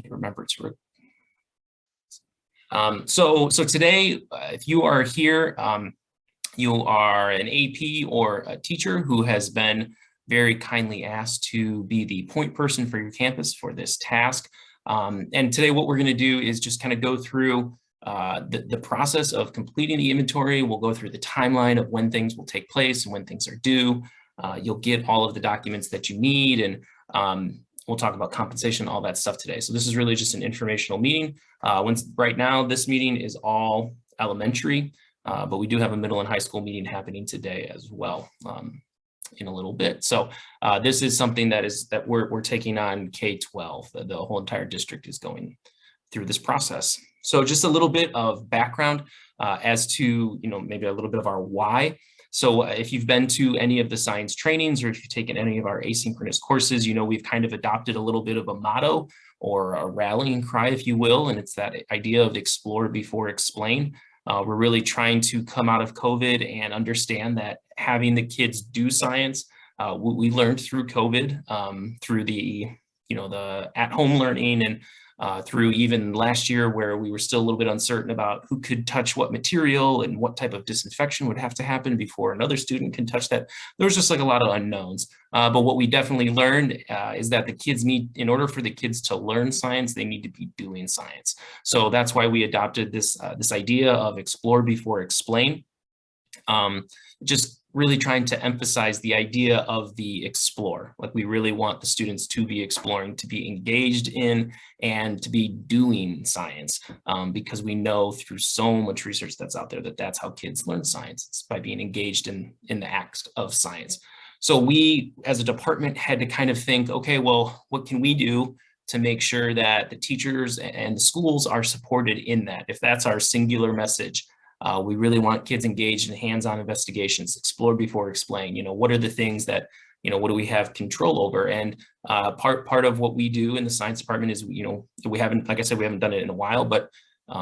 can't remember its root. So today, if you are here, you are an AP or a teacher who has been very kindly asked to be the point person for your campus for this task. And today what we're going to do is just kind of go through the process of completing the inventory. We'll go through the timeline of when things will take place and when things are due. You'll get all of the documents that you need, and we'll talk about compensation, all that stuff today. So this is really just an informational meeting. Right now, this meeting is all elementary, but we do have a middle and high school meeting happening today as well in a little bit. So this is something that we're taking on K-12. The whole entire district is going through this process. So just a little bit of background as to, maybe a little bit of our why. So if you've been to any of the science trainings, or if you've taken any of our asynchronous courses, we've kind of adopted a little bit of a motto or a rallying cry, if you will, and it's that idea of explore before explain. We're really trying to come out of COVID and understand that having the kids do science, we learned through COVID, through the at-home learning, and through even last year where we were still a little bit uncertain about who could touch what material and what type of disinfection would have to happen before another student can touch that. There was just like a lot of unknowns. But what we definitely learned is that the kids in order for the kids to learn science, they need to be doing science. So that's why we adopted this idea of explore before explain. Just really trying to emphasize the idea of the explore. Like, we really want the students to be exploring, to be engaged in, and to be doing science, because we know through so much research that's out there that that's how kids learn science. It's by being engaged in the act of science. So we, as a department, had to kind of think, okay, well, what can we do to make sure that the teachers and the schools are supported in that? If that's our singular message, we really want kids engaged in hands-on investigations, explore before explain. What are the things that, what do we have control over? And part of what we do in the science department is, we haven't, like I said, we haven't done it in a while, but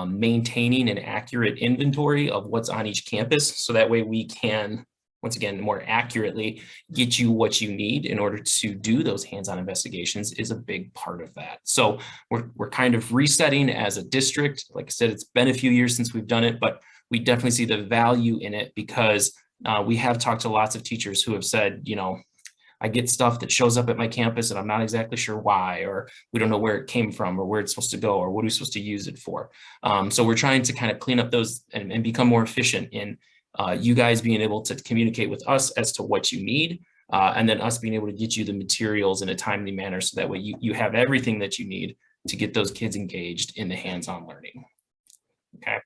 maintaining an accurate inventory of what's on each campus. So that way we can, once again, more accurately get you what you need in order to do those hands-on investigations is a big part of that. So we're kind of resetting as a district. Like I said, it's been a few years since we've done it, but we definitely see the value in it because we have talked to lots of teachers who have said, I get stuff that shows up at my campus and I'm not exactly sure why, or we don't know where it came from or where it's supposed to go or what are we supposed to use it for. So we're trying to kind of clean up those and become more efficient in you guys being able to communicate with us as to what you need, and then us being able to get you the materials in a timely manner so that way you have everything that you need to get those kids engaged in the hands-on learning. Okay,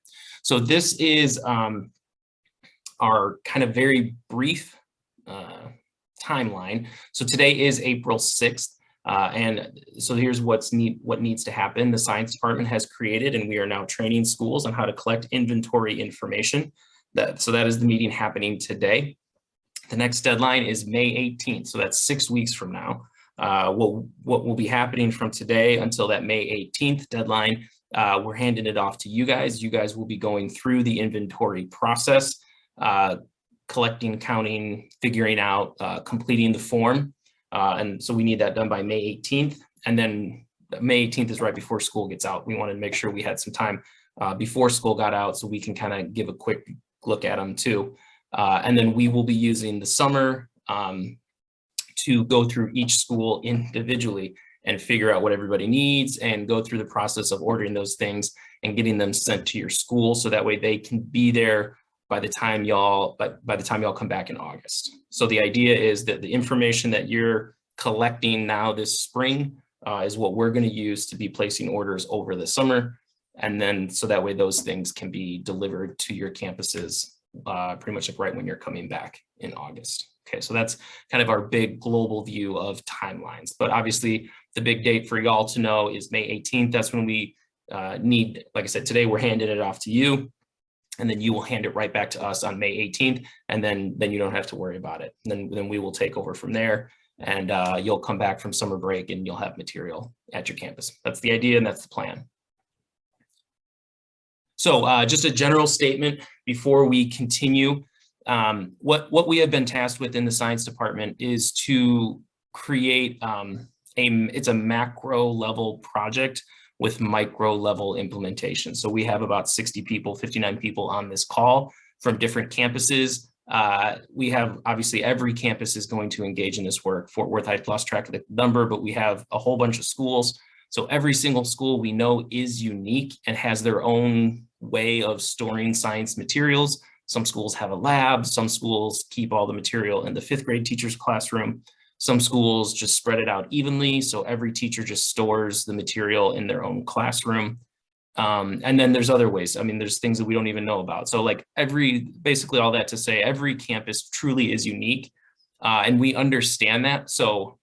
so this is our kind of very brief timeline. So today is April 6th. And so here's what needs to happen. The science department has created, and we are now training schools on how to collect inventory information. So that is the meeting happening today. The next deadline is May 18th. So that's 6 weeks from now. What will be happening from today until that May 18th deadline, we're handing it off to you guys. You guys will be going through the inventory process, collecting, counting, figuring out, completing the form. And so we need that done by May 18th. And then May 18th is right before school gets out. We wanted to make sure we had some time before school got out so we can kind of give a quick look at them too. And then we will be using the summer to go through each school individually and figure out what everybody needs and go through the process of ordering those things and getting them sent to your school so that way they can be there by the time y'all come back in August. So the idea is that the information that you're collecting now this spring is what we're going to use to be placing orders over the summer. And then so that way those things can be delivered to your campuses pretty much like right when you're coming back in August. Okay, so that's kind of our big global view of timelines. But obviously the big date for y'all to know is May 18th. That's when we need, like I said, today we're handing it off to you, and then you will hand it right back to us on May 18th, and then you don't have to worry about it. And then we will take over from there, and you'll come back from summer break and you'll have material at your campus. That's the idea and that's the plan. So just a general statement before we continue. What we have been tasked with in the science department is to create it's a macro level project with micro level implementation. So we have about 60 people, 59 people on this call from different campuses. We have, obviously, every campus is going to engage in this work. Fort Worth, I lost track of the number, but we have a whole bunch of schools. So every single school we know is unique and has their own way of storing science materials. Some schools have a lab, some schools keep all the material in the 5th grade teacher's classroom. Some schools just spread it out evenly, so every teacher just stores the material in their own classroom. And then there's other ways. I mean, there's things that we don't even know about. So like basically all that to say, every campus truly is unique, and we understand that. So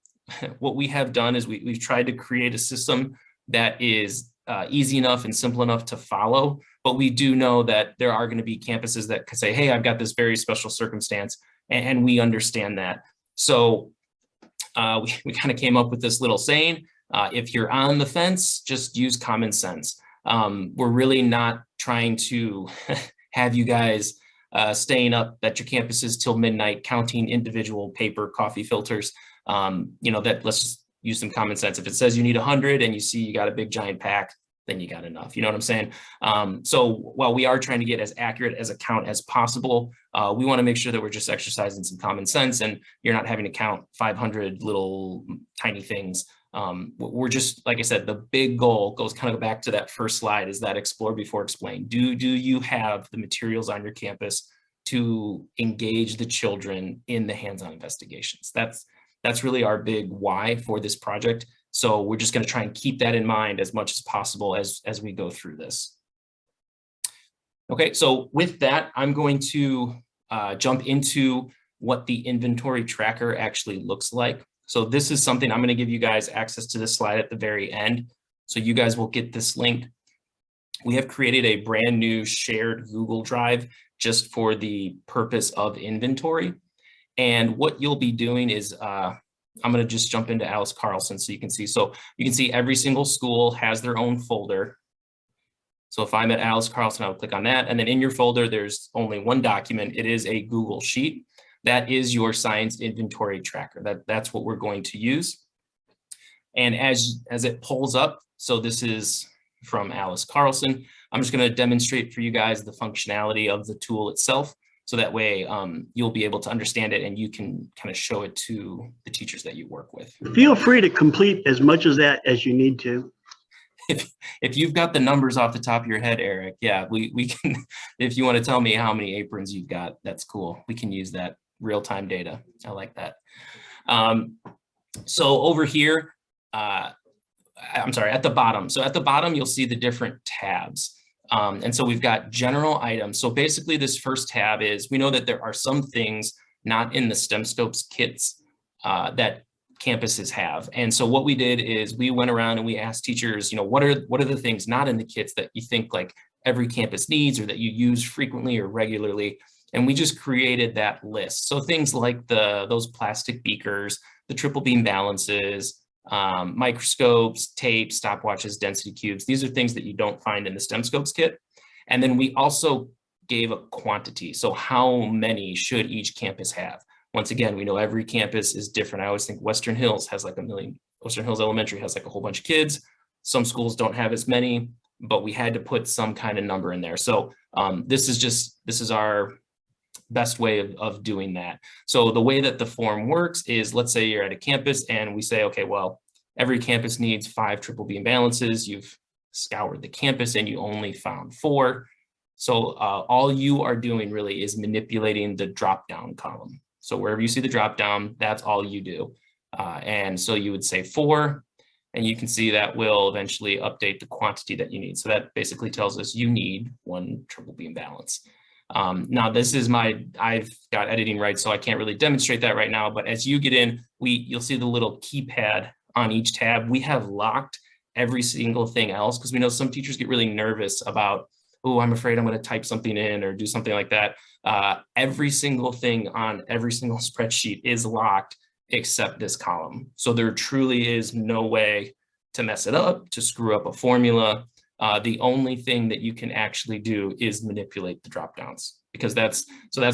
what we have done is we've tried to create a system that is easy enough and simple enough to follow, but we do know that there are going to be campuses that could say, hey, I've got this very special circumstance, and we understand that. So we kind of came up with this little saying, if you're on the fence, just use common sense. We're really not trying to have you guys staying up at your campuses till midnight, counting individual paper coffee filters. Let's just use some common sense. If it says you need 100 and you see you got a big giant pack, then you got enough. You know what I'm saying? So while we are trying to get as accurate as a count as possible, we want to make sure that we're just exercising some common sense and you're not having to count 500 little tiny things. We're just, like I said, the big goal goes kind of back to that first slide, is that explore before explain. Do you have the materials on your campus to engage the children in the hands-on investigations? That's really our big why for this project. So we're just going to try and keep that in mind as much as possible as we go through this. Okay, so with that, I'm going to jump into what the inventory tracker actually looks like. So this is something I'm going to give you guys access to this slide at the very end. So you guys will get this link. We have created a brand new shared Google Drive just for the purpose of inventory. And what you'll be doing is, I'm going to just jump into Alice Carlson so you can see. So you can see every single school has their own folder. So if I'm at Alice Carlson, I'll click on that. And then in your folder, there's only one document. It is a Google Sheet. That is your science inventory tracker. That's what we're going to use. And as it pulls up, so this is from Alice Carlson, I'm just going to demonstrate for you guys the functionality of the tool itself. So that way you'll be able to understand it and you can kind of show it to the teachers that you work with. Feel free to complete as much of that as you need to. If you've got the numbers off the top of your head, Eric, yeah, we can, if you want to tell me how many aprons you've got, that's cool. We can use that real-time data. I like that. So over here, I'm sorry, at the bottom. So at the bottom, you'll see the different tabs. And so we've got general items. So basically this first tab is, we know that there are some things not in the STEM Scopes kits that campuses have. And so what we did is we went around and we asked teachers, what are the things not in the kits that you think like every campus needs or that you use frequently or regularly. And we just created that list. So things like those plastic beakers, the triple beam balances, microscopes, tapes, stopwatches, density cubes. These are things that you don't find in the STEM Scopes kit. And then we also gave a quantity. So how many should each campus have? Once again, we know every campus is different. I always think Western Hills has like 1 million. Western Hills Elementary has like a whole bunch of kids. Some schools don't have as many, but we had to put some kind of number in there. So this is our best way of doing that. So the way that the form works is, let's say you're at a campus and we say, okay, well, every campus needs 5 triple beam balances. You've scoured the campus and you only found 4. So all you are doing really is manipulating the drop-down column. So wherever you see the drop-down, that's all you do. And so you would say 4, and you can see that will eventually update the quantity that you need. So that basically tells us you need 1 triple beam balance. Now this is I've got editing rights, so I can't really demonstrate that right now, but as you get in, you'll see the little keypad on each tab. We have locked every single thing else because we know some teachers get really nervous about, oh, I'm afraid I'm going to type something in or do something like that. Every single thing on every single spreadsheet is locked except this column. So there truly is no way to mess it up, to screw up a formula. The only thing that you can actually do is manipulate the drop downs, because that's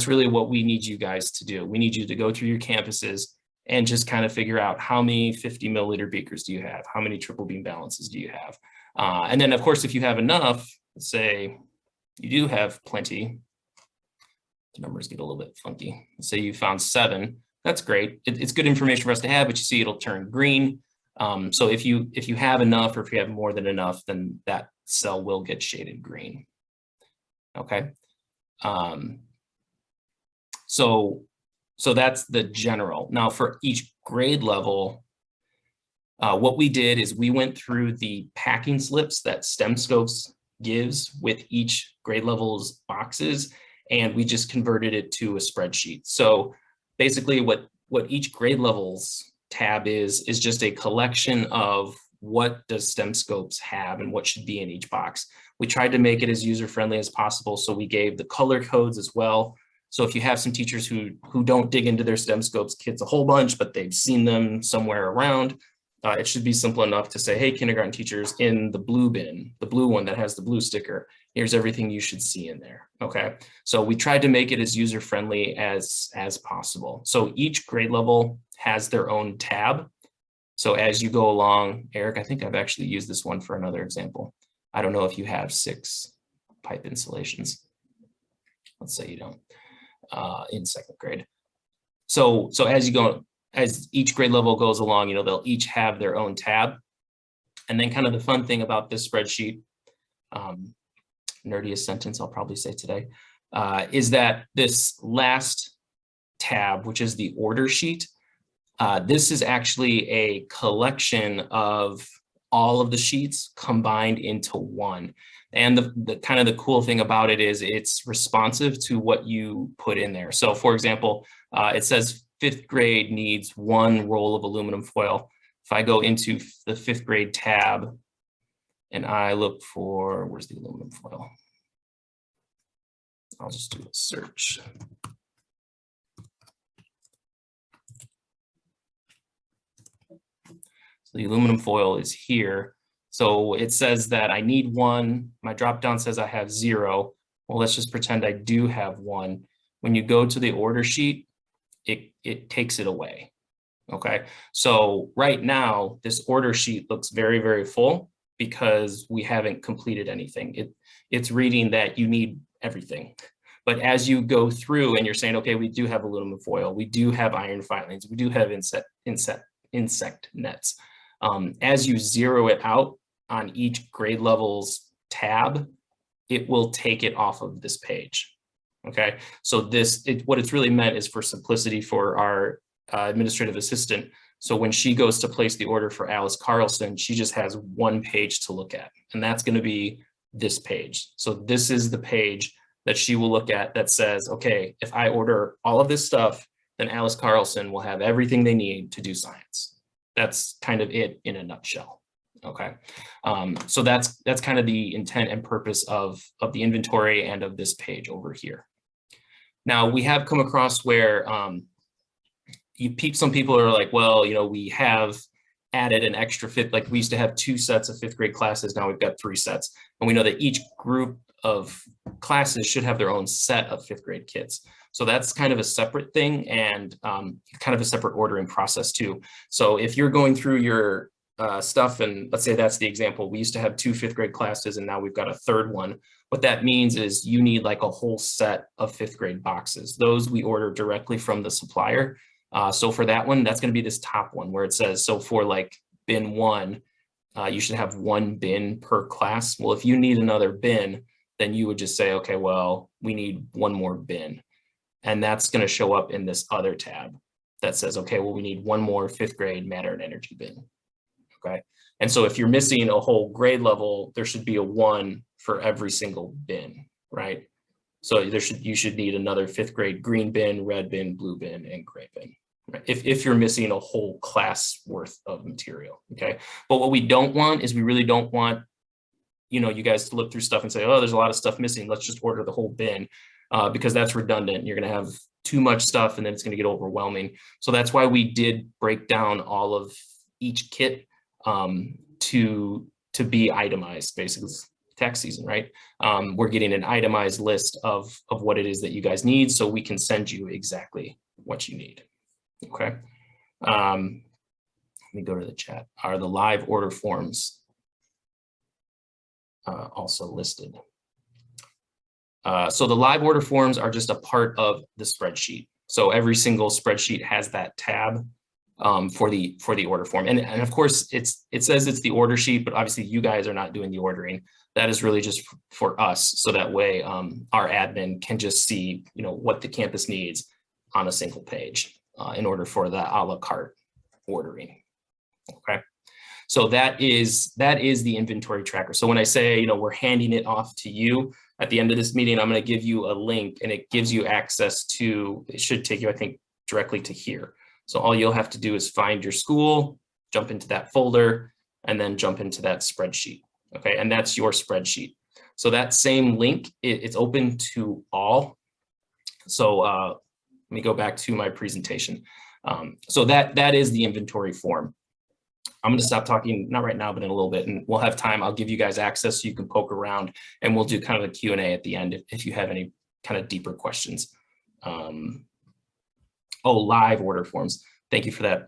really what we need you guys to do. We need you to go through your campuses and just kind of figure out how many 50 milliliter beakers do you have? How many triple beam balances do you have? And then of course, if you have enough, let's say you do have plenty, the numbers get a little bit funky. Let's say you found 7, that's great. It's good information for us to have, but you see it'll turn green. So if you have enough, or if you have more than enough, then that cell will get shaded green. Okay. So that's the general. Now for each grade level, what we did is we went through the packing slips that STEMscopes gives with each grade level's boxes, and we just converted it to a spreadsheet. So basically what each grade level's tab is just a collection of what does STEMscopes have and what should be in each box. We tried to make it as user-friendly as possible, so we gave the color codes as well. So if you have some teachers who don't dig into their STEMscopes kits a whole bunch, but they've seen them somewhere around, it should be simple enough to say, hey, kindergarten teachers, in the blue bin, the blue one that has the blue sticker, here's everything you should see in there, okay? So we tried to make it as user-friendly as possible. So each grade level has their own tab. So as you go along, Eric, I think I've actually used this one for another example. I don't know if you have 6 pipe installations. Let's say you don't, in 2nd grade. So as you go, as each grade level goes along, they'll each have their own tab. And then kind of the fun thing about this spreadsheet, nerdiest sentence I'll probably say today, is that this last tab, which is the order sheet, this is actually a collection of all of the sheets combined into one. And the kind of the cool thing about it is it's responsive to what you put in there. So for example, it says 5th grade needs 1 roll of aluminum foil. If I go into the 5th grade tab and I look for, where's the aluminum foil? I'll just do a search. So the aluminum foil is here. So it says that I need 1. My drop down says I have 0. Well, let's just pretend I do have 1. When you go to the order sheet, it takes it away. Okay, so right now this order sheet looks very, very full because we haven't completed anything. It's reading that you need everything. But as you go through and you're saying, okay, we do have aluminum foil, we do have iron filings, we do have insect nets. As you zero it out on each grade level's tab, it will take it off of this page. Okay, so what it's really meant is for simplicity for our administrative assistant. So when she goes to place the order for Alice Carlson, she just has 1 page to look at, and that's going to be this page. So this is the page that she will look at that says, okay, if I order all of this stuff, then Alice Carlson will have everything they need to do science. That's kind of it in a nutshell. Okay, so that's kind of the intent and purpose of the inventory and of this page over here. Now we have come across where some people are like, well, we have added an extra 5th, like we used to have 2 sets of 5th grade classes, now we've got 3 sets. And we know that each group of classes should have their own set of 5th grade kits. So that's kind of a separate thing and kind of a separate ordering process too. So if you're going through your stuff, and let's say that's the example, we used to have 2 5th grade classes and now we've got a 3rd one. What that means is you need like a whole set of 5th grade boxes. Those we order directly from the supplier. So for that one, that's going to be this top one where it says, so for like bin 1, you should have 1 bin per class. Well, if you need another bin, then you would just say, okay, well, we need 1 more bin. And that's going to show up in this other tab that says, okay, well, we need 1 more 5th grade matter and energy bin. Okay. And so if you're missing a whole grade level, there should be a 1 for every single bin, right? So you should need another 5th grade green bin, red bin, blue bin, and gray bin, right? If you're missing a whole class worth of material, okay? But what we don't want is we really don't want, you guys to look through stuff and say, oh, there's a lot of stuff missing, let's just order the whole bin, because that's redundant. You're gonna have too much stuff and then it's gonna get overwhelming. So that's why we did break down all of each kit to be itemized, basically. Tax season, right? We're getting an itemized list of what it is that you guys need, so we can send you exactly what you need. Okay. Let me go to the chat. Are the live order forms also listed. So the live order forms are just a part of the spreadsheet. So every single spreadsheet has that tab for the order form. And of course, it says it's the order sheet, but obviously you guys are not doing the ordering. That is really just for us. So that way our admin can just see, what the campus needs on a single page in order for the a la carte ordering. Okay. So that is the inventory tracker. So when I say, we're handing it off to you at the end of this meeting, I'm going to give you a link and it gives you access to, it should take you, I think, directly to here. So all you'll have to do is find your school, jump into that folder, and then jump into that spreadsheet. Okay, and that's your spreadsheet. So that same link, it's open to all. So let me go back to my presentation. So that is the inventory form. I'm going to stop talking, not right now, but in a little bit, and we'll have time. I'll give you guys access so you can poke around, and we'll do kind of a Q&A at the end if you have any kind of deeper questions. Live order forms. Thank you for that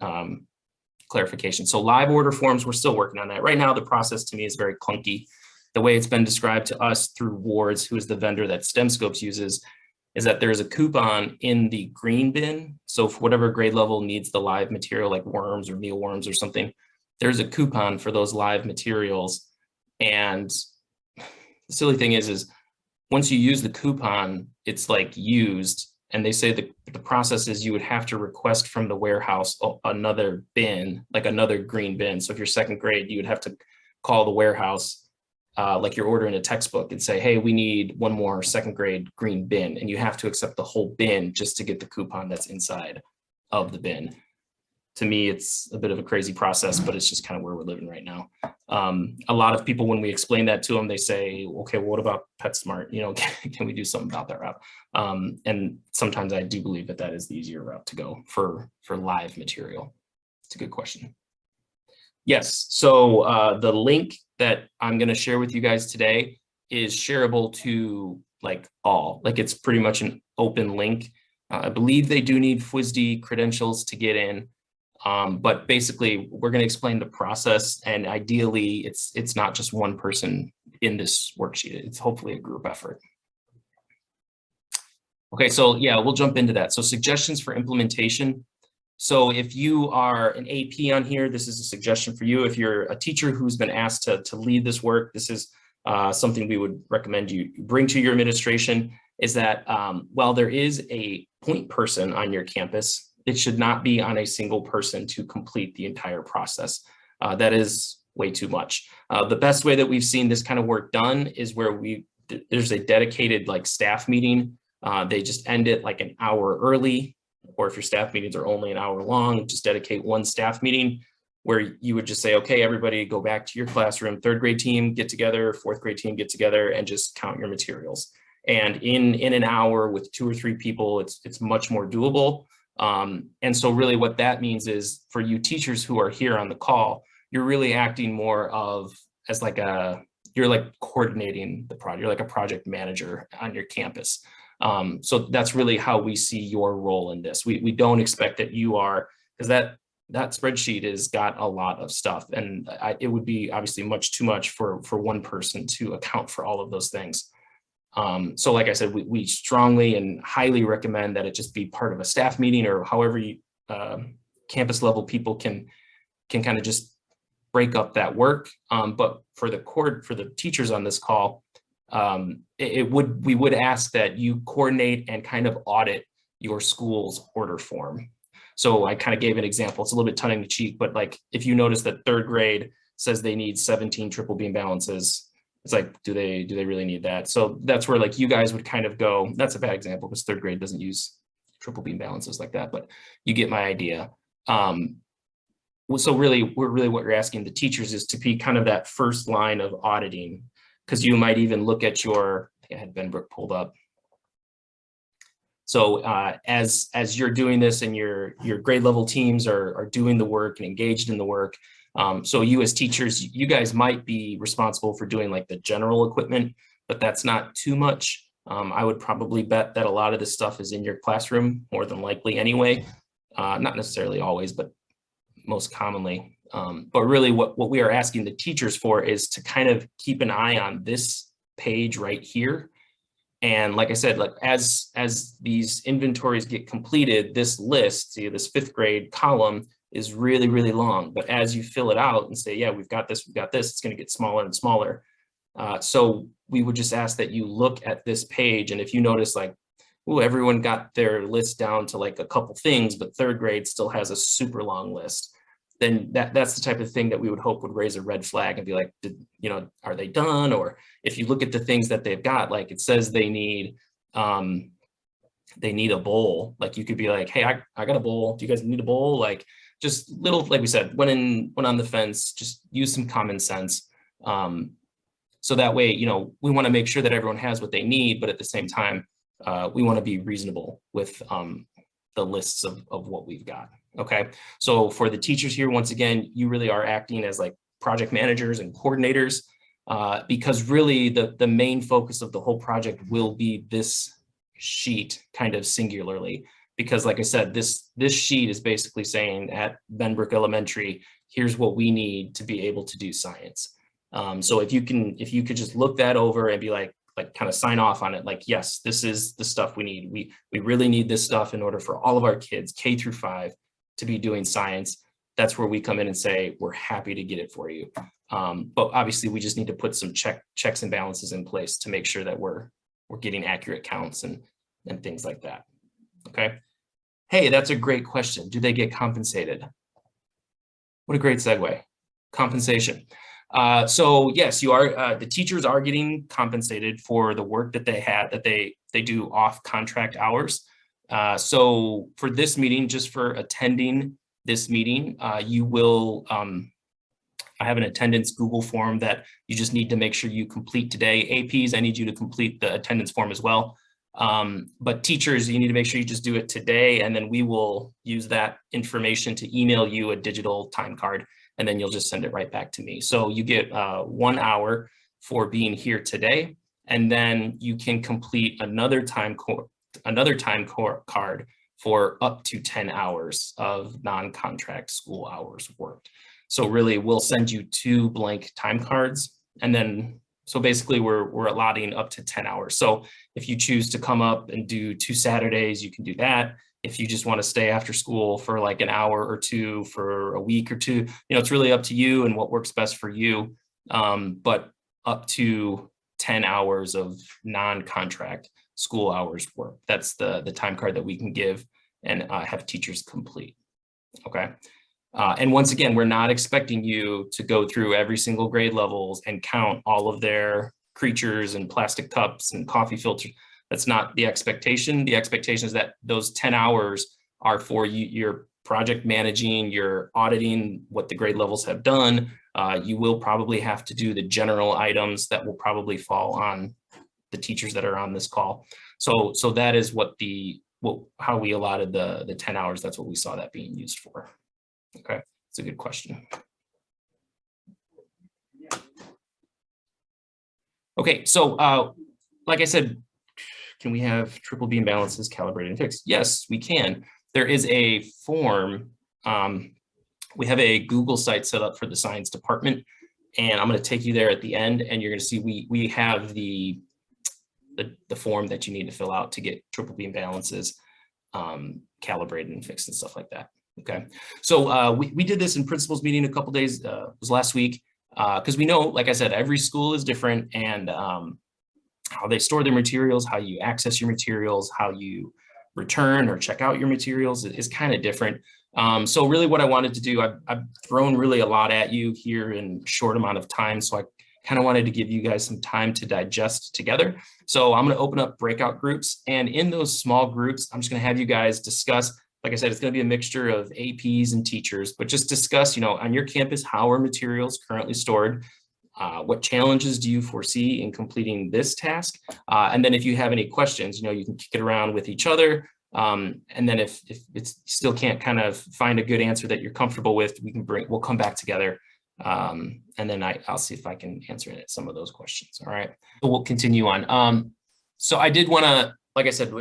clarification. So live order forms, we're still working on that. Right now, the process to me is very clunky. The way it's been described to us through Wards, who is the vendor that STEMscopes uses, is that there's a coupon in the green bin. So for whatever grade level needs the live material, like worms or mealworms or something, there's a coupon for those live materials. And the silly thing is once you use the coupon, it's like used. And they say the process is you would have to request from the warehouse another bin, like another green bin. So if you're second grade, you would have to call the warehouse like you're ordering a textbook and say, hey, we need one more second grade green bin. And you have to accept the whole bin just to get the coupon that's inside of the bin. To me, it's a bit of a crazy process, but it's just kind of where we're living right now. A lot of people, when we explain that to them, they say, okay, well, what about PetSmart? Can we do something about that route? And sometimes I do believe that is the easier route to go for live material. It's a good question. Yes, so the link that I'm going to share with you guys today is shareable to all. It's pretty much an open link. I believe they do need FWSD credentials to get in. But basically, we're going to explain the process, and ideally, it's not just one person in this worksheet. It's hopefully a group effort. Okay, so yeah, we'll jump into that. So suggestions for implementation. So if you are an AP on here, this is a suggestion for you. If you're a teacher who's been asked to lead this work, this is something we would recommend you bring to your administration, is that while there is a point person on your campus, it should not be on a single person to complete the entire process. That is way too much. The best way that we've seen this kind of work done is where there's a dedicated staff meeting. They just end it an hour early, or if your staff meetings are only an hour long, just dedicate one staff meeting where you would just say, okay, everybody go back to your classroom, third grade team get together, fourth grade team get together, and just count your materials. And in an hour with 2 or 3 people, it's much more doable. And so really what that means is for you teachers who are here on the call, you're really acting more as you're coordinating the project. You're like a project manager on your campus. So that's really how we see your role in this. We don't expect that you are, because that spreadsheet has got a lot of stuff, and it would be obviously much too much for one person to account for all of those things. So like I said, we strongly and highly recommend that it just be part of a staff meeting, or however campus level people can kind of just break up that work. But for the teachers on this call, we would ask that you coordinate and kind of audit your school's order form. So I kind of gave an example. It's a little bit tongue in cheek, but if you notice that third grade says they need 17 triple beam balances, it's do they really need that? So that's where you guys would kind of go. That's a bad example because third grade doesn't use triple beam balances like that, but you get my idea. So really what you're asking the teachers is to be kind of that first line of auditing, because you might even look at I think I had Benbrook pulled up. So as you're doing this and your grade level teams are doing the work and engaged in the work, so you as teachers, you guys might be responsible for doing the general equipment, but that's not too much. I would probably bet that a lot of this stuff is in your classroom, more than likely anyway. Not necessarily always, but most commonly. But really what we are asking the teachers for is to kind of keep an eye on this page right here. And like I said, like as these inventories get completed, this list, see this 5th grade column is really, really long. But as you fill it out and say, yeah, we've got this, it's going to get smaller and smaller. So we would just ask that you look at this page. And if you notice like, oh, everyone got their list down to like a couple things, but 3rd grade still has a super long list, then that's the type of thing that we would hope would raise a red flag and be like, are they done? Or if you look at the things that they've got, like it says they need a bowl. Like you could be like, hey, I got a bowl. Do you guys need a bowl? Like just little, like we said, when on the fence, just use some common sense. So that way, we want to make sure that everyone has what they need, but at the same time, we want to be reasonable with the lists of what we've got. Okay, so for the teachers here, once again, you really are acting as like project managers and coordinators, because really the main focus of the whole project will be this sheet kind of singularly, because like I said, this sheet is basically saying at Benbrook Elementary, here's what we need to be able to do science. So if you could just look that over and be like kind of sign off on it, like, yes, this is the stuff we need. We really need this stuff in order for all of our kids, K through 5, to be doing science. That's where we come in and say, we're happy to get it for you. But obviously we just need to put some checks and balances in place to make sure that we're getting accurate counts and things like that. Okay. Hey, that's a great question. Do they get compensated? What a great segue. Compensation. So yes, you are. The teachers are getting compensated for the work that they do off contract hours. So for this meeting, just for attending this meeting, you will. I have an attendance Google form that you just need to make sure you complete today. APs, I need you to complete the attendance form as well. But teachers, you need to make sure you just do it today, and then we will use that information to email you a digital time card, and then you'll just send it right back to me. So you get 1 hour for being here today, and then you can complete another time card for up to 10 hours of non-contract school hours worked. So really, we'll send you 2 blank time cards, and then so basically we're allotting up to 10 hours. So if you choose to come up and do 2 Saturdays, you can do that. If you just want to stay after school for like an hour or 2 for a week or 2, it's really up to you and what works best for you. But up to 10 hours of non-contract school hours work. That's the time card that we can give and have teachers complete. Okay. And once again, we're not expecting you to go through every single grade levels and count all of their creatures and plastic cups and coffee filters. That's not the expectation. The expectation is that those 10 hours are for you, your project managing, you're auditing what the grade levels have done. You will probably have to do the general items that will probably fall on the teachers that are on this call. So that is how we allotted the 10 hours. That's what we saw that being used for. Okay, it's a good question. Okay, so like I said, can we have triple beam balances calibrated and fixed? Yes, we can. There is a form. We have a Google site set up for the science department, and I'm going to take you there at the end, and you're going to see we have the form that you need to fill out to get triple beam balances calibrated and fixed and stuff like that. Okay, so we did this in principals meeting a couple days, it was last week, because we know, like I said, every school is different, and how they store their materials, how you access your materials, how you return or check out your materials is kind of different. So really what I wanted to do, I've thrown really a lot at you here in a short amount of time, so I kind of wanted to give you guys some time to digest together. So I'm going to open up breakout groups, and in those small groups, I'm just going to have you guys discuss. Like I said, it's going to be a mixture of APs and teachers, but just discuss, on your campus, how are materials currently stored? What challenges do you foresee in completing this task? And then if you have any questions, you can kick it around with each other. And then if it's still can't kind of find a good answer that you're comfortable with, we'll come back together. And then I'll see if I can answer some of those questions. All right. So we'll continue on. So I did want to, like I said,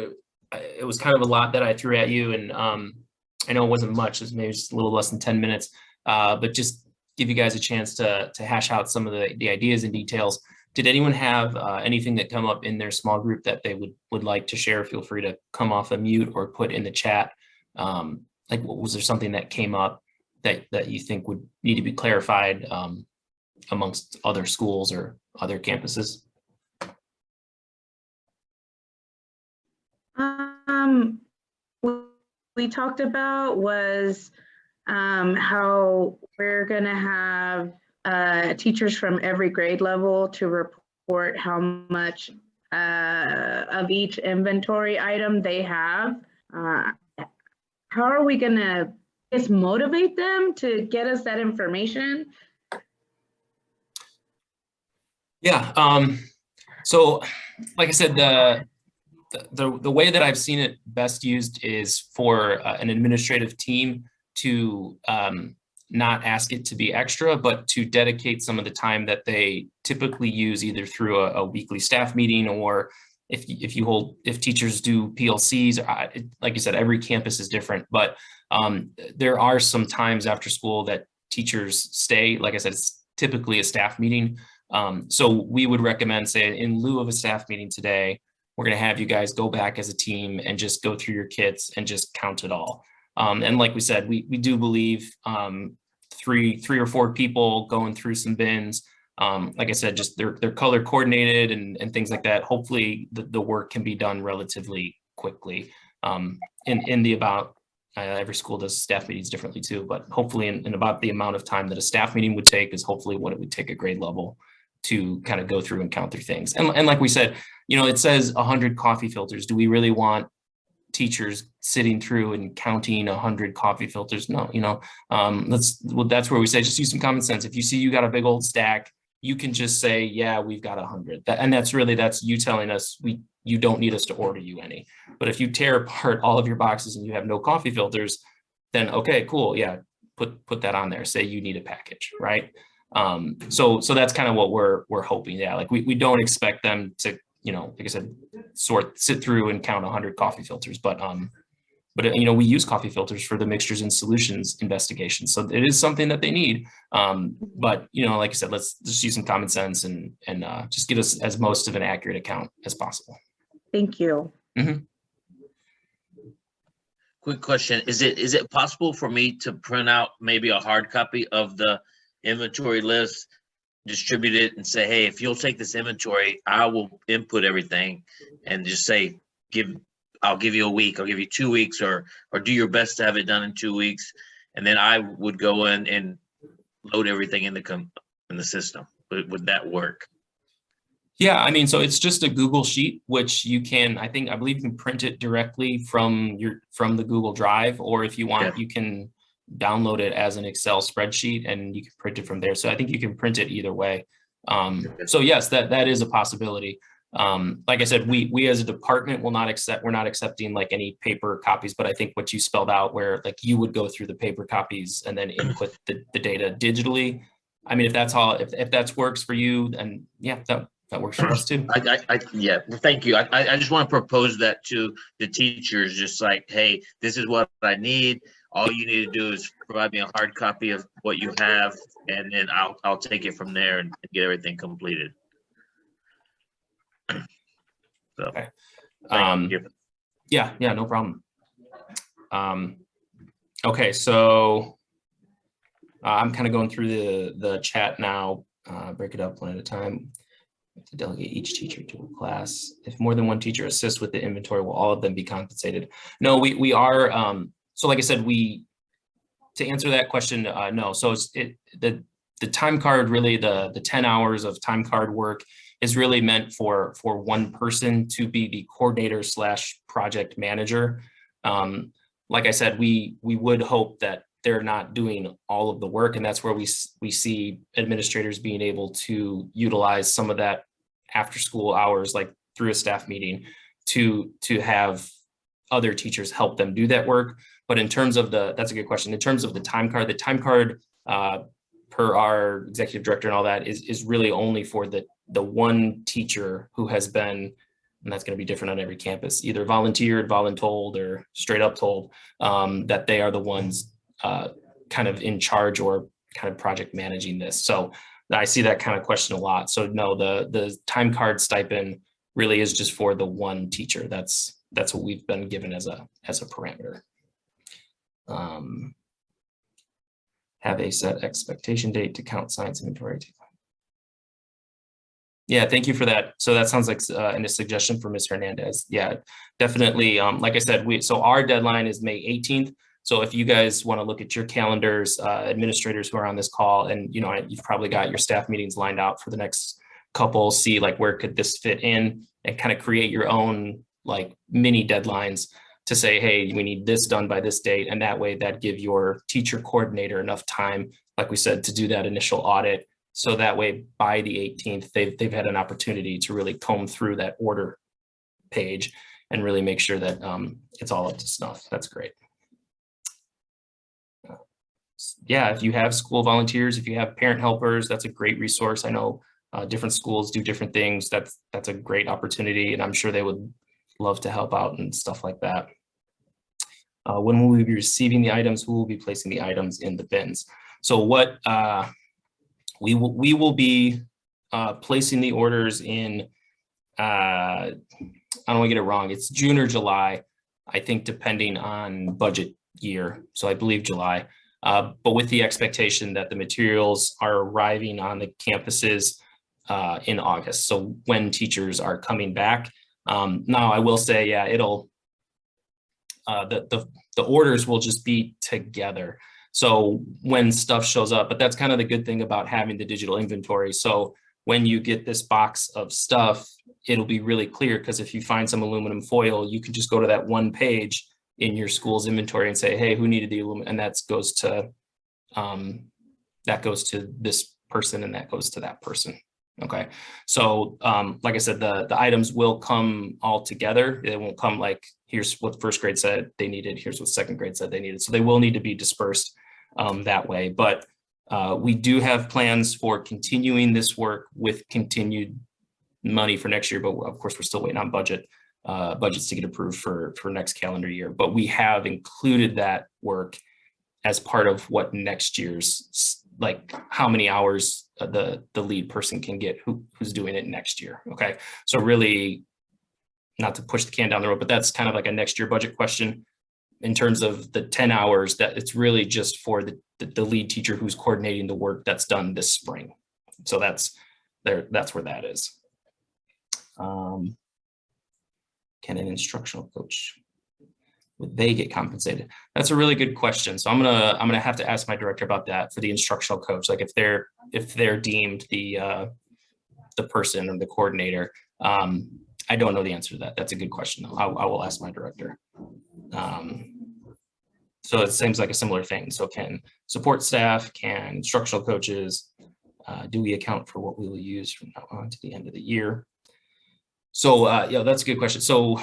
it was kind of a lot that I threw at you, and I know it wasn't much. It was maybe just a little less than 10 minutes. but just give you guys a chance to hash out some of the ideas and details. Did anyone have anything that come up in their small group that they would like to share? Feel free to come off a mute or put in the chat. Like, was there something that came up that you think would need to be clarified amongst other schools or other campuses? We talked about was how we're going to have teachers from every grade level to report how much of each inventory item they have. How are we going to just motivate them to get us that information? Yeah. So, like I said, the way that I've seen it best used is for an administrative team to not ask it to be extra, but to dedicate some of the time that they typically use either through a weekly staff meeting, or if teachers do PLCs. Like you said, every campus is different, but there are some times after school that teachers stay. Like I said, it's typically a staff meeting. So we would recommend, say, in lieu of a staff meeting today, we're going to have you guys go back as a team and just go through your kits and just count it all. And like we said, we do believe three or four people going through some bins. Like I said, just they're color coordinated and things like that. Hopefully the work can be done relatively quickly. In the about every school does staff meetings differently too, but hopefully in about the amount of time that a staff meeting would take is hopefully what it would take a grade level to kind of go through and count through things. And like we said, it says 100 coffee filters. Do we really want teachers sitting through and counting 100 coffee filters? No, that's where we say, just use some common sense. If you see you got a big old stack, you can just say, yeah, we've got 100. And that's you telling us you don't need us to order you any. But if you tear apart all of your boxes and you have no coffee filters, then okay, cool. Yeah, put that on there. Say you need a package, right? So that's kind of what we're hoping. Yeah, like we don't expect them to, like I said, sit through and count 100 coffee filters, but we use coffee filters for the mixtures and solutions investigation, so it is something that they need. But like I said, let's just use some common sense and just get us as most of an accurate account as possible. Thank you. Mm-hmm. Quick question: Is it possible for me to print out maybe a hard copy of the inventory list, distribute it, and say, hey, if you'll take this inventory, I will input everything, and just say, I'll give you a week, I'll give you 2 weeks, or do your best to have it done in 2 weeks, and then I would go in and load everything in the system. Would that work? Yeah, I mean, so it's just a Google sheet, which you can, I believe you can print it directly from the Google Drive, or if you want, you can download it as an Excel spreadsheet and you can print it from there. So I think you can print it either way. So yes, that is a possibility. Like I said, we as a department we're not accepting like any paper copies, but I think what you spelled out, where like you would go through the paper copies and then input the data digitally. I mean, if that works for you, then yeah, that works for us too. Yeah, thank you. I just want to propose that to the teachers, just like, hey, this is what I need. All you need to do is provide me a hard copy of what you have, and then I'll take it from there and get everything completed. So, okay. Thank you. Yeah, no problem. Okay, so I'm kind of going through the chat now. Break it up one at a time. To delegate each teacher to a class. If more than one teacher assists with the inventory, will all of them be compensated? No, we are. So like I said, to answer that question, no. So the time card, really the 10 hours of time card work is really meant for one person to be the coordinator / project manager. Like I said, we would hope that they're not doing all of the work, and that's where we see administrators being able to utilize some of that after school hours, like through a staff meeting, to have other teachers help them do that work. But in terms of that's a good question. In terms of the time card per our executive director and all that is really only for the one teacher who has been, and that's going to be different on every campus, either volunteered, voluntold, or straight up told that they are the ones kind of in charge or kind of project managing this. So I see that kind of question a lot. So no, the time card stipend really is just for the one teacher. That's what we've been given as a parameter. Have a set expectation date to count science inventory. Yeah, thank you for that. So that sounds like a suggestion for Ms. Hernandez. Yeah, definitely. Like I said, so our deadline is May 18th. So if you guys want to look at your calendars, administrators who are on this call, and you've probably got your staff meetings lined out for the next couple, see like where could this fit in, and kind of create your own like mini deadlines to say, hey, we need this done by this date. And that way that give your teacher coordinator enough time, like we said, to do that initial audit. So that way by the 18th, they've had an opportunity to really comb through that order page and really make sure that it's all up to snuff. That's great. Yeah, if you have school volunteers, if you have parent helpers, that's a great resource. I know different schools do different things. That's a great opportunity, and I'm sure they would love to help out and stuff like that. When will we be receiving the items? Who will be placing the items in the bins? So what we will be placing the orders in, I don't want to get it wrong, it's June or July, I think, depending on budget year. So I believe July, but with the expectation that the materials are arriving on the campuses in August. So when teachers are coming back. Now I will say, yeah, it'll, the orders will just be together. So when stuff shows up, but that's kind of the good thing about having the digital inventory. So when you get this box of stuff, it'll be really clear, because if you find some aluminum foil, you can just go to that one page in your school's inventory and say, hey, who needed the aluminum? And that goes to this person, and that goes to that person. Okay, so like I said, the items will come all together. It won't come like, here's what first grade said they needed, here's what second grade said they needed. So they will need to be dispersed that way. But we do have plans for continuing this work with continued money for next year. But of course, we're still waiting on budgets to get approved for next calendar year. But we have included that work as part of what next year's, like how many hours the lead person can get who's doing it next year. Okay, so really, not to push the can down the road, but that's kind of like a next year budget question in terms of the 10 hours, that it's really just for the lead teacher who's coordinating the work that's done this spring. So that's where that is. Can an instructional coach, would they get compensated? That's a really good question. So I'm gonna have to ask my director about that for the instructional coach. Like if they're deemed the person or the coordinator. I don't know the answer to that. That's a good question though. I will ask my director. So it seems like a similar thing. So can support staff, can instructional coaches, do we account for what we will use from now on to the end of the year? So yeah, that's a good question. So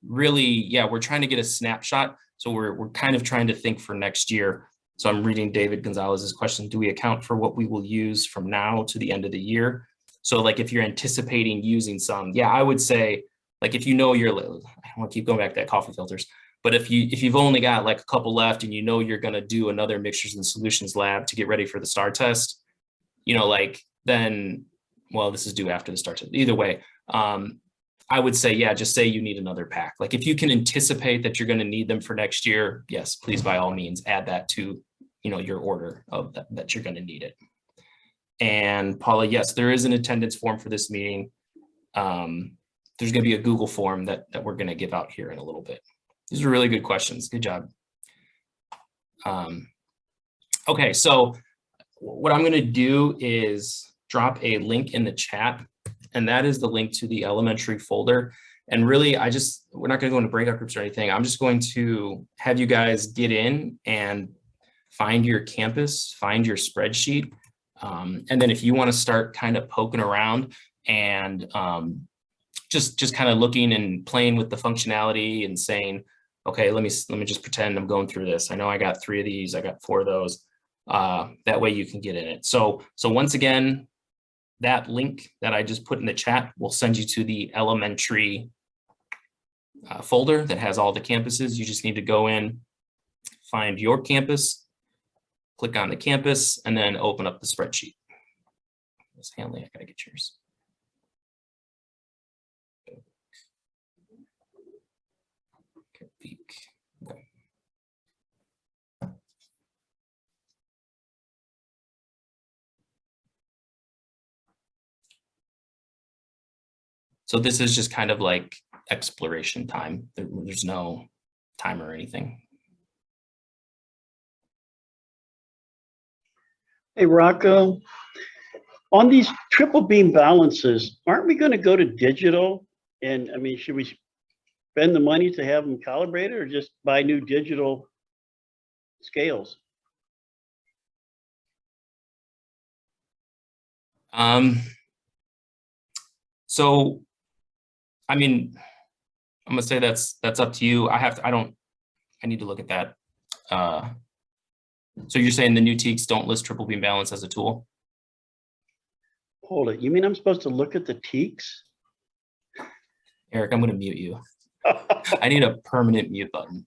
really, yeah, we're trying to get a snapshot. So we're kind of trying to think for next year. So I'm reading David Gonzalez's question. Do we account for what we will use from now to the end of the year? So like if you're anticipating using some, yeah, I would say, like if you know I don't want to keep going back to that coffee filters, but if you've only got like a couple left and you know you're going to do another mixtures and solutions lab to get ready for the STAR test, like then, well, this is due after the STAR test. Either way, I would say, yeah, just say you need another pack. Like if you can anticipate that you're going to need them for next year, yes, please, by all means, add that to, your order of that you're going to need it. And Paula, yes, there is an attendance form for this meeting. There's going to be a Google form that we're going to give out here in a little bit. These are really good questions. Good job. Okay, so what I'm going to do is drop a link in the chat, and that is the link to the elementary folder. And really, we're not going to go into breakout groups or anything. I'm just going to have you guys get in and find your campus, find your spreadsheet. And then if you want to start kind of poking around and just kind of looking and playing with the functionality and saying, okay, let me just pretend I'm going through this. I know I got 3 of these, I got 4 of those. That way you can get in it. So once again, that link that I just put in the chat will send you to the elementary folder that has all the campuses. You just need to go in, find your campus, click on the campus, and then open up the spreadsheet. Miss Hanley, I gotta get yours. Peek. Okay. So this is just kind of like exploration time. There's no timer or anything. Hey, Rocco, on these triple beam balances, aren't we going to go to digital? And I mean, should we spend the money to have them calibrated or just buy new digital scales? So, I mean, I'm gonna say that's up to you. I need to look at that. So you're saying the new TEKs don't list triple beam balance as a tool? Hold it. You mean I'm supposed to look at the TEKs? Eric, I'm gonna mute you. I need a permanent mute button.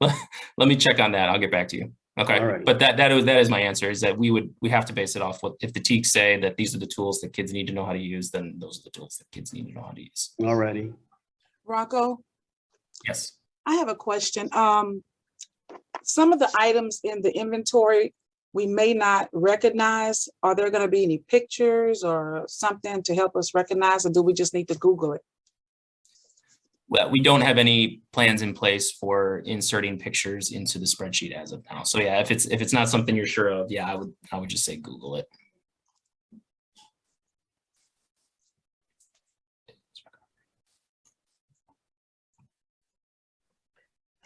Let me check on that. I'll get back to you. Okay, All right. but that is my answer, is that we have to base it off what, if the TEKs say that these are the tools that kids need to know how to use, then those are the tools that kids need to know how to use. All righty. Rocco, Yes. I have a question. Some of the items in the inventory we may not recognize. Are there going to be any pictures or something to help us recognize, or do we just need to Google it? Well, we don't have any plans in place for inserting pictures into the spreadsheet as of now. So yeah, if it's not something you're sure of, yeah, I would just say Google it.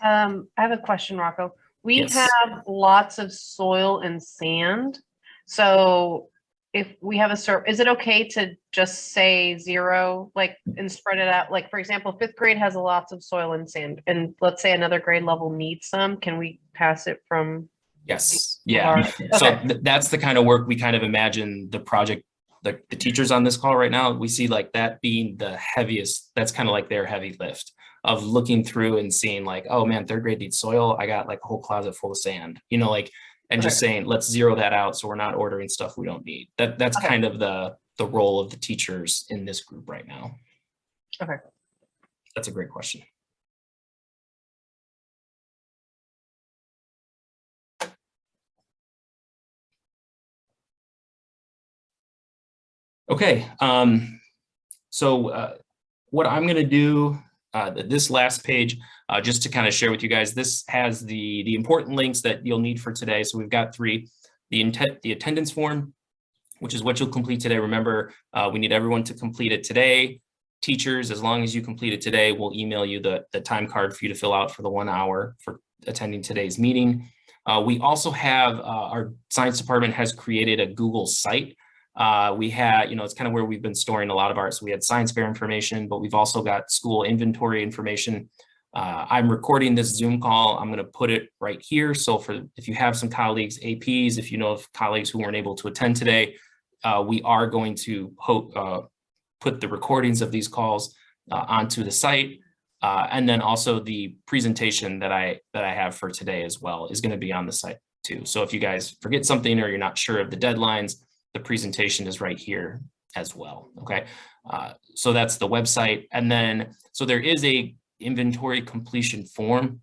I have a question, Rocco. We Yes. have lots of soil and sand. So if we have is it okay to just say 0, like, and spread it out? Like, for example, 5th grade has lots of soil and sand, and let's say another grade level needs some. Can we pass it from? Yes. Yeah. Okay. So that's the kind of work we kind of imagine the project, the teachers on this call right now, we see like that being the heaviest. That's kind of like their heavy lift of looking through and seeing like, oh man, 3rd grade needs soil. I got like a whole closet full of sand, you know, like, and just saying, let's zero that out so we're not ordering stuff we don't need. That's Okay. kind of the role of the teachers in this group right now. Okay. That's a great question. Okay, so what I'm going to do, this last page, just to kind of share with you guys, this has the important links that you'll need for today. So we've got 3, the attendance form, which is what you'll complete today. Remember, we need everyone to complete it today. Teachers, as long as you complete it today, we'll email you the time card for you to fill out for the 1 hour for attending today's meeting. We also have, our science department has created a Google site. We had, you know, it's kind of where we've been storing a lot of our, so we had science fair information, but we've also got school inventory information. I'm recording this Zoom call. I'm going to put it right here. So if you have some colleagues, APs, if you know of colleagues who weren't able to attend today, we are going to put the recordings of these calls onto the site. And then also the presentation that I have for today as well is going to be on the site too. So if you guys forget something or you're not sure of the deadlines, the presentation is right here as well. Okay, so that's the website. And then, so there is a inventory completion form.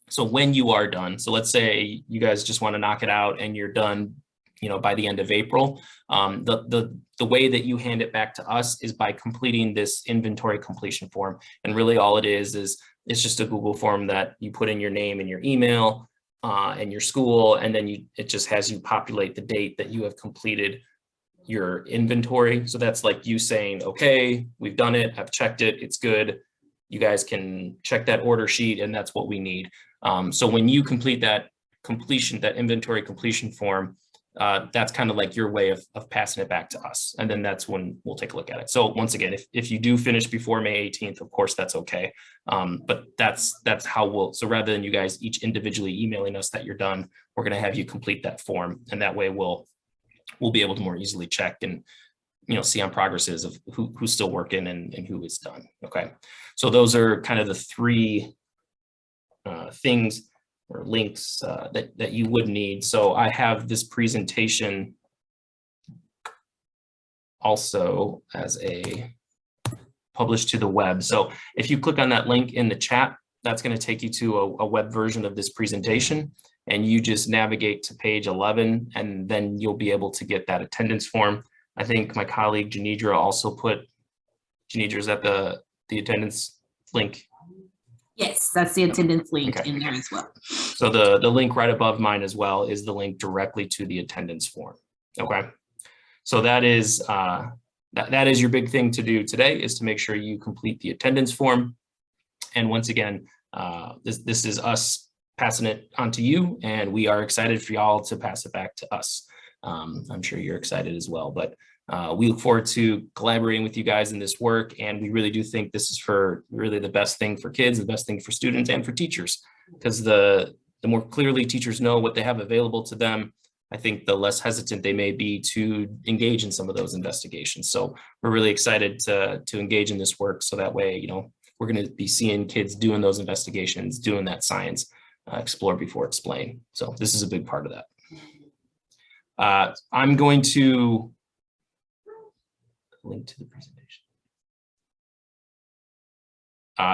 So when you are done, so let's say you guys just want to knock it out and you're done, you know, by the end of April, the way that you hand it back to us is by completing this inventory completion form. And really all it is it's just a Google form that you put in your name and your email and your school, and then it just has you populate the date that you have completed your inventory. So that's like you saying, okay, we've done it, I've checked it, it's good. You guys can check that order sheet, and that's what we need. So when you complete that inventory completion form, that's kind of like your way of passing it back to us. And then that's when we'll take a look at it. So once again, if you do finish before May 18th, of course, that's okay. But that's how so rather than you guys each individually emailing us that you're done, we're going to have you complete that form. And that way we'll be able to more easily check and, you know, see on progresses of who's still working and who is done. Okay. So those are kind of the 3 things or links that you would need. So I have this presentation also as a published to the web. So if you click on that link in the chat, that's going to take you to a web version of this presentation, and you just navigate to page 11, and then you'll be able to get that attendance form. I think my colleague Janidra also put, Janidra's at the attendance link. Yes, that's the attendance link Okay. in there as well. So the link right above mine as well is the link directly to the attendance form. Okay. So that is that is your big thing to do today, is to make sure you complete the attendance form. And once again, this is us passing it on to you, and we are excited for y'all to pass it back to us. I'm sure you're excited as well, but we look forward to collaborating with you guys in this work. And we really do think this is for really the best thing for kids, the best thing for students and for teachers, because the more clearly teachers know what they have available to them, I think the less hesitant they may be to engage in some of those investigations. So we're really excited to engage in this work. So that way, you know, we're going to be seeing kids doing those investigations, doing that science, explore before explain. So this is a big part of that. I'm going to link to the presentation.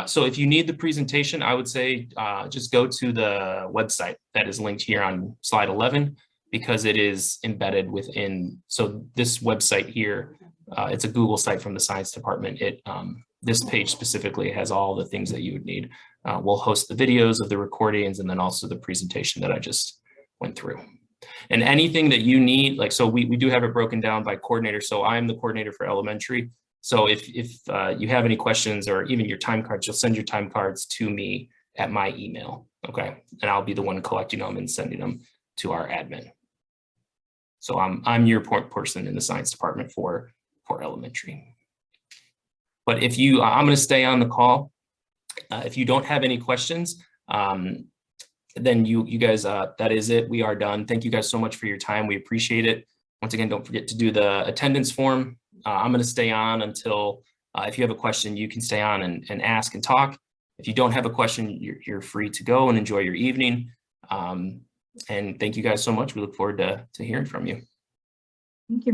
So if you need the presentation, I would say just go to the website that is linked here on slide 11, because it is embedded within. So this website here, it's a Google site from the science department. This page specifically has all the things that you would need. We'll host the videos of the recordings and then also the presentation that I just went through. And anything that you need, like, so we do have it broken down by coordinator. So I'm the coordinator for elementary. So if you have any questions or even your time cards, you'll send your time cards to me at my email, okay? And I'll be the one collecting them and sending them to our admin. So I'm your point person in the science department for elementary. But if you, I'm going to stay on the call. If you don't have any questions, then you guys, that is it. We are done. Thank you guys so much for your time. We appreciate it. Once again, don't forget to do the attendance form. I'm going to stay on until, if you have a question, you can stay on and ask and talk. If you don't have a question, you're free to go and enjoy your evening. And thank you guys so much. We look forward to hearing from you. Thank you, Ms.